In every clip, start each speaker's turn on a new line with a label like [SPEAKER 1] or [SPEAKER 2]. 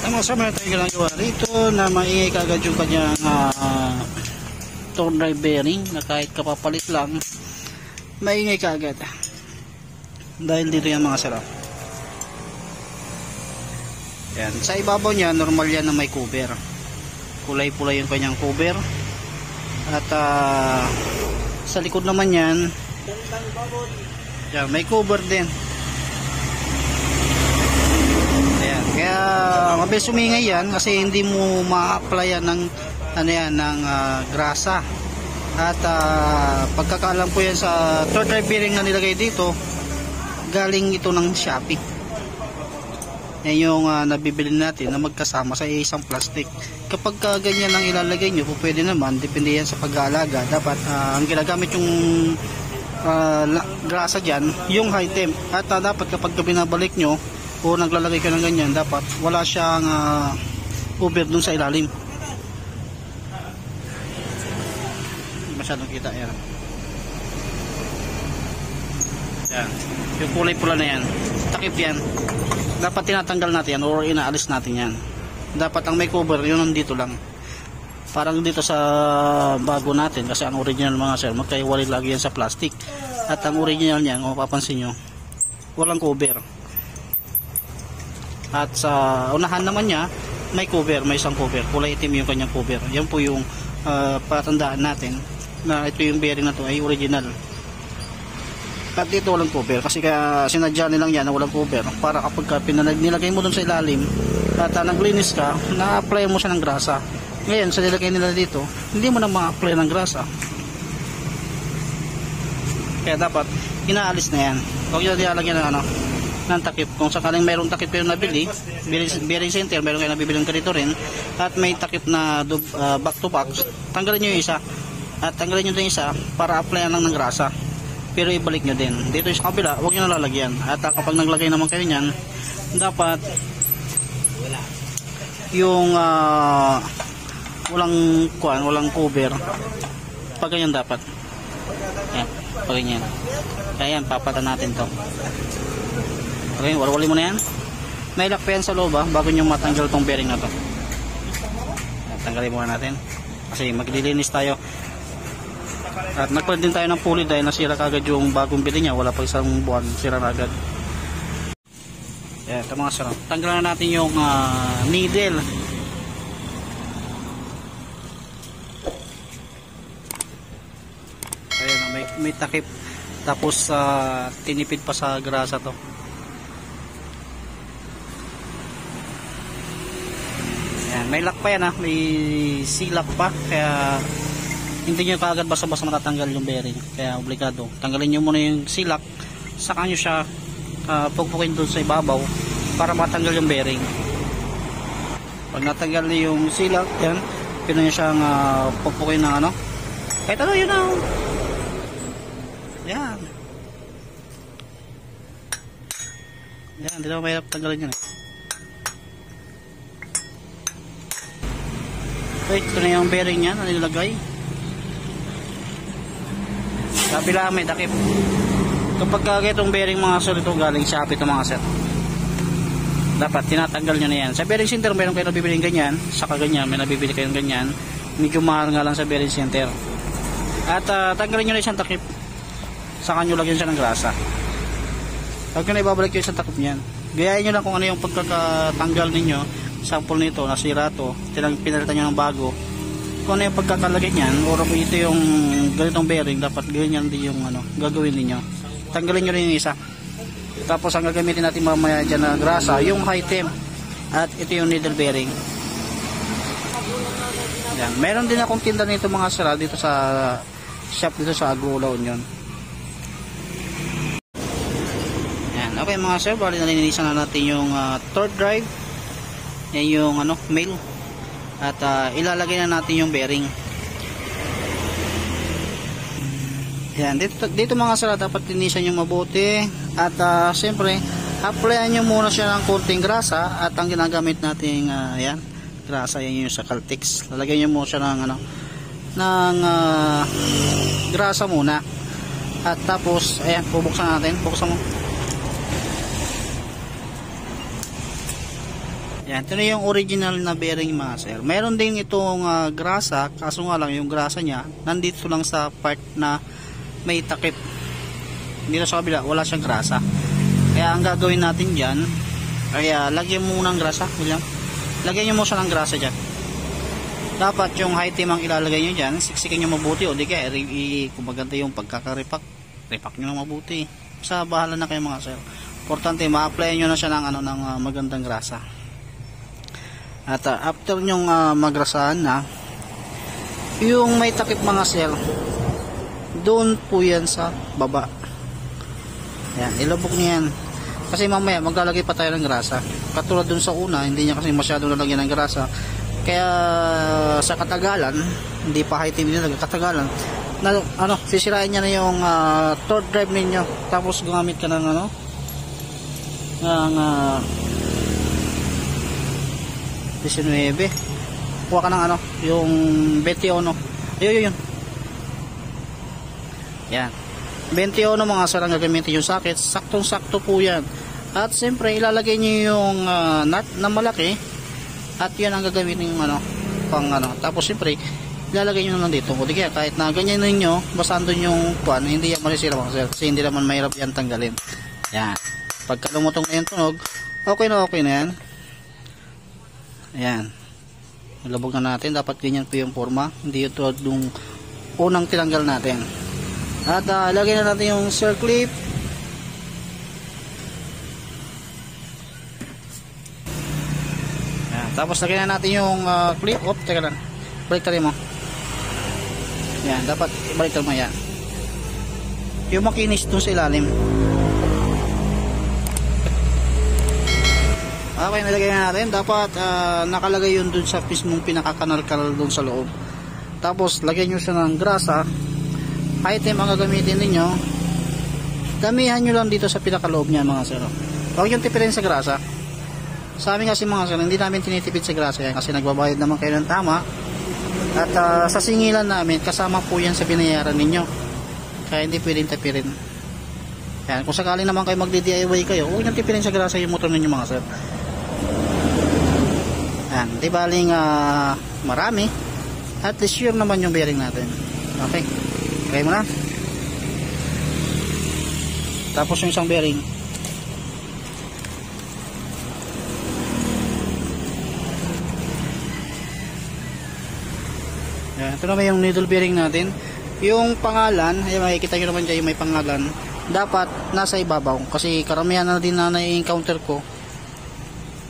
[SPEAKER 1] Ang masama na tayo ginagawa rito na maingay kagad yung kanyang torque drive bearing na kahit kapapalit lang maingay kagad dahil dito yan mga sir. Yan. Sa ibabaw niya normal yan na may cover, kulay pula yung kanyang cover. At sa likod naman yan, yan may cover din. Ayan. Kaya mabilis umingay yan kasi hindi mo ma-applyan ng ano yan, ng grasa. At pagkakaalam ko yan sa torque drive bearing na nilagay dito, galing ito ng Shopee. Yan yung nabibili natin na magkasama sa isang plastic. Kapag ganyan ang ilalagay nyo, pwede naman, depende yan sa pag-aalaga. Dapat ang ginagamit yung grasa dyan, yung high temp. At dapat kapag binabalik nyo o naglalagay ka ng ganyan, dapat wala siyang cover dun sa ilalim. Masyadong kita yan. Yan. Yung kulay pula na yan, takip yan. Dapat tinatanggal natin yan o inaalis natin yan. Dapat ang may cover yun nandito lang. Parang dito sa bago natin, kasi ang original mga sir, magkaiwalay lagi yan sa plastic. At ang original niyan, kung mapapansin nyo, walang cover. At sa unahan naman niya, may cover, may isang cover. Kulay itim yung kanyang cover. Yan po yung patandaan natin na ito yung bearing na to ay original. At dito walang cover kasi kaya sinadya nilang yan na walang cover para kapag nilagay mo dun sa ilalim at naglinis ka, na-apply mo siya ng grasa. Ngayon sa nilagay nila dito, hindi mo na ma-apply ng grasa, kaya dapat inaalis na yan. Huwag nyo nilalagyan ng ng takip. Kung sakaling mayroong takip kayo nabili, bearing center, mayroon kayo nabibili ng ganito rin at may takip na back to back, tanggalin nyo yung isa at tanggalin nyo din isa para applyan lang ng grasa, pero ibalik nyo din dito sa kabila. Huwag nyo nalalagyan. At kapag naglagay naman kayo nyan, dapat yung walang cover, pag ganyan dapat yan, pag ganyan. Kaya yan, papatan natin to. Okay, walwali mo na yan. May lock pa yan sa loob bago nyo matanggal tong bearing na to. Tanggalin muna natin kasi maglilinis tayo. At nagpalit din tayo ng pulley dahil nasira kagad yung bagong bili niya. Wala pa isang buwan, sira na agad. Yan, ito mga sarap. Tanggalan na natin yung needle. Ayan, may takip. Tapos tinipid pa sa grasa to. Yan, may lock pa yan may silak pa. Kaya hindi nyo kaagad basta-basta matatanggal yung bearing, kaya obligado tanggalin nyo muna yung silak, saka nyo siya pugpukin doon sa ibabaw para matanggal yung bearing. Pag natanggal yung silak yan, pwede nyo siyang pugpukin ng kahit yun yan yan, hindi na mahirap tanggalin yan Okay, ito na yung bearing yan na nilagay. Kabila may takip. Kapag itong bearing mga sir, ito galing Shopee ito mga sir, dapat tinatanggal nyo na yan. Sa bearing center meron kayo nabibiling ganyan, saka ganyan may nabibili kayong ganyan, medyo mahal nga lang sa bearing center. At tanggalin nyo na isang takip, saka nyo lagyan siya ng grasa. Huwag nyo na ibabalik yung isang takip nyan. Gayahin nyo lang kung ano yung pagkakatanggal ninyo. Sample nito, nasira to, pinalitan nyo ng bago. Kung ano yung pagkakalagay niyan, o ito yung ganitong bearing, dapat ganyan din yung gagawin niyo. Tanggalin nyo rin yung isa. Tapos ang gagamitin natin mamaya dyan na grasa, yung high temp. At ito yung needle bearing. Yan. Meron din akong tinda nito mga sira dito sa shop dito sa Agula Union. Yan. Okay mga sir, bali nalinisan na natin yung torque drive. Yan yung male. At ilalagay na natin yung bearing. Yan, dito mga sir, dapat linisan nyo mabuti. At siyempre, applyan nyo muna siya ng konting grasa. At ang ginagamit natin, yan, grasa, yan yung sa Caltex. Lalagyan nyo muna siya ng grasa muna. At tapos, ayan, bubuksan natin. Buksan mo. Yan, ito na yung original na bearing mga sir. Meron din itong grasa, kaso nga lang yung grasa niya nandito lang sa part na may takip. Dito sa kabila wala siyang grasa. Kaya ang gagawin natin diyan, kaya lagyan mo ng grasa, William. Lagyan niyo mo siya ng grasa diyan. Dapat yung high team ang ilalagay niyo diyan, siksikin niyo mabuti o di kaya kung maganda yung pagkaka-repack, repack niyo na mabuti. Sa bahala na kayo mga sir. Importante ma-apply niyo na siya ng magandang grasa. At after nyong magrasahan na, yung may takip mga sir, doon po yan sa baba. Yan, ilubog niya yan. Kasi mamaya maglalagay pa tayo ng grasa. Katulad dun sa una, hindi niya kasi masyado nalagyan ng grasa. Kaya sa katagalan, hindi pa high team din katagalan, na, sisirain niya na yung third drive ninyo. Tapos gumamit ka ng ng 19. Kuha ka ng yung 21. Ayun. Yan. 21 mga sir ang gagamitin yung socket. Saktong-sakto po yan. At siyempre ilalagay niyo yung nut na malaki. At yan ang gagamitin yung pang Tapos siyempre ilalagay niyo lang dito. O di kaya kahit na ganyan ninyo, basahan doon yung kuan, hindi yan masisira mga sir. Kasi hindi naman mahirap yan tanggalin. Yan. Pagka lumutong na yung tunog, okay na yan. Ayan. Ilabog na natin. Dapat ganyan po yung forma. Hindi ito yung unang tinanggal natin. At lagyan na natin yung circlip. Ayan. Tapos lagyan na natin yung clip. Teka lang. Baliktarin mo. Ayan. Dapat baliktarin mo yan. Yung makinis dun sa ilalim. Okay, nilagay na natin. Dapat nakalagay yun dun sa mismong pinakakanal-kanal dun sa loob. Tapos, lagyan nyo siya ng grasa. Item ang gagamitin ninyo. Damihan nyo lang dito sa pinakaloob niya mga sir. Huwag yung tipirin sa grasa. Sa amin kasi mga sir, hindi namin tinitipid sa grasa yan kasi nagbabayad naman kayo ng tama. At sa singilan namin, kasama po yan sa binayaran ninyo. Kaya hindi pwedeng tipirin. Yan, kung sakali naman kayo magdi-DIY kayo, huwag nyo tipirin sa grasa yung motor ninyo mga sir. Yan, di baling marami at least sure naman yung bearing natin. Okay, kaya mo na. Tapos yung isang bearing, yan, ito naman yung needle bearing natin. Yung pangalan, ay makikita nyo naman dyan yung may pangalan, dapat nasa ibabaw kasi karamihan na din na na-encounter ko,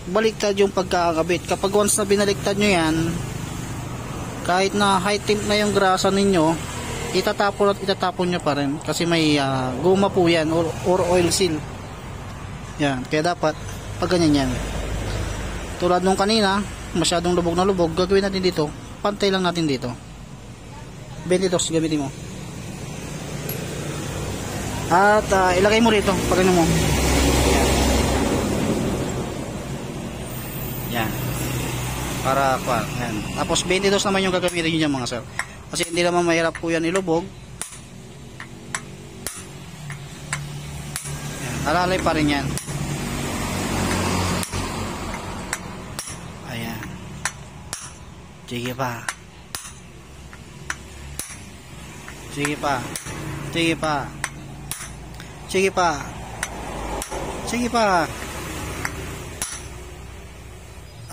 [SPEAKER 1] baliktad yung pagkakabit. Kapag once na binaliktad nyo yan, kahit na high temp na yung grasa ninyo, itatapon at itatapon nyo pa rin kasi may guma po yan or oil seal yan. Kaya dapat pag ganyan yan, tulad nung kanina masyadong lubog na lubog, gagawin natin dito, pantay lang natin dito. 22 gamitin mo at ilagay mo rito pag ano mo yan, para yan. Tapos 22 naman yung gagamitin nyo dyan mga sir kasi hindi naman mahirap po yan ilubog. Yan, alalay pa rin yan. Ayan, sige pa, sige pa, sige pa, sige pa, sige pa.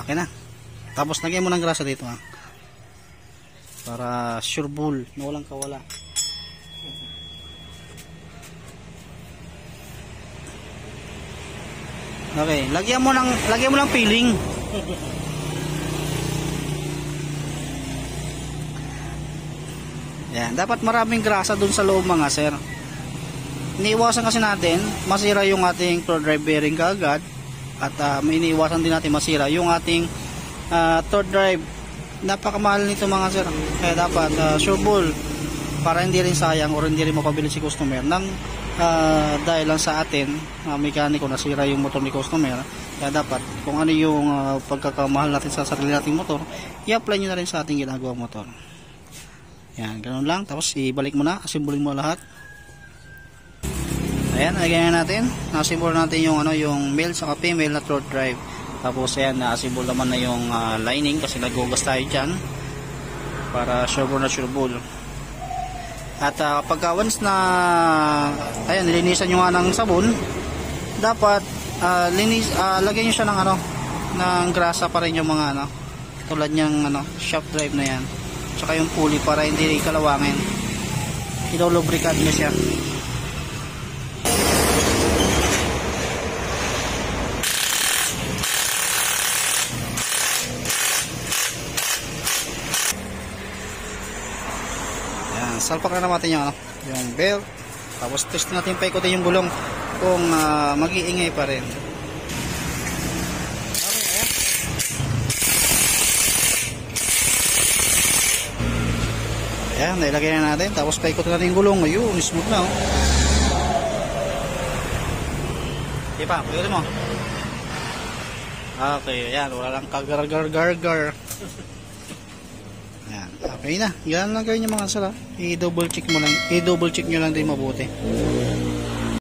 [SPEAKER 1] Okay na. Tapos lagyan mo ng grasa dito para sure bull na walang kawala. Okay, lagyan mo ng peeling. Yan, dapat maraming grasa dun sa loob mga sir. Iniiwasan kasi natin masira yung ating third drive bearing kaagad. At may iniiwasan din natin masira yung ating third drive. Napakamahal nito mga sir. Kaya dapat sure bull para hindi rin sayang o hindi rin mapabili si customer nang dahil lang sa atin mekaniko nasira yung motor ni customer. Kaya dapat kung ano yung pagkakamahal natin sa sarili nating motor, i-apply nyo na rin sa ating ginagawang motor. Yan, ganun lang. Tapos ibalik mo na, asimbulin mo lahat. Ayan, lagyan natin. Nasimbol natin yung yung male sa female na third drive. Tapos ayan, na-assemble naman na yung lining kasi nagugas tayo dyan para sureball na sureball. At pagka once na ayan, nilinisan nyo nga ng sabon, dapat lagyan nyo siya ng ng grasa pa rin yung mga tulad niyang shaft drive na yan, tsaka yung pulley para hindi kalawangin. Ilolubricate nyo siya. Salpak na natin yung belt. Tapos test natin paikutin yung gulong kung mag-iingay pa rin. Ayan, nailagay na natin. Tapos paikutin natin yung gulong. Ayun, smooth na. Di pa, paikutin mo. Okay, ayan, wala lang kagar-gar-gar-gar. Ayan, okay na. Yan lang gawin yung mga sala. I-double check mo lang. I-double check nyo lang din mabuti.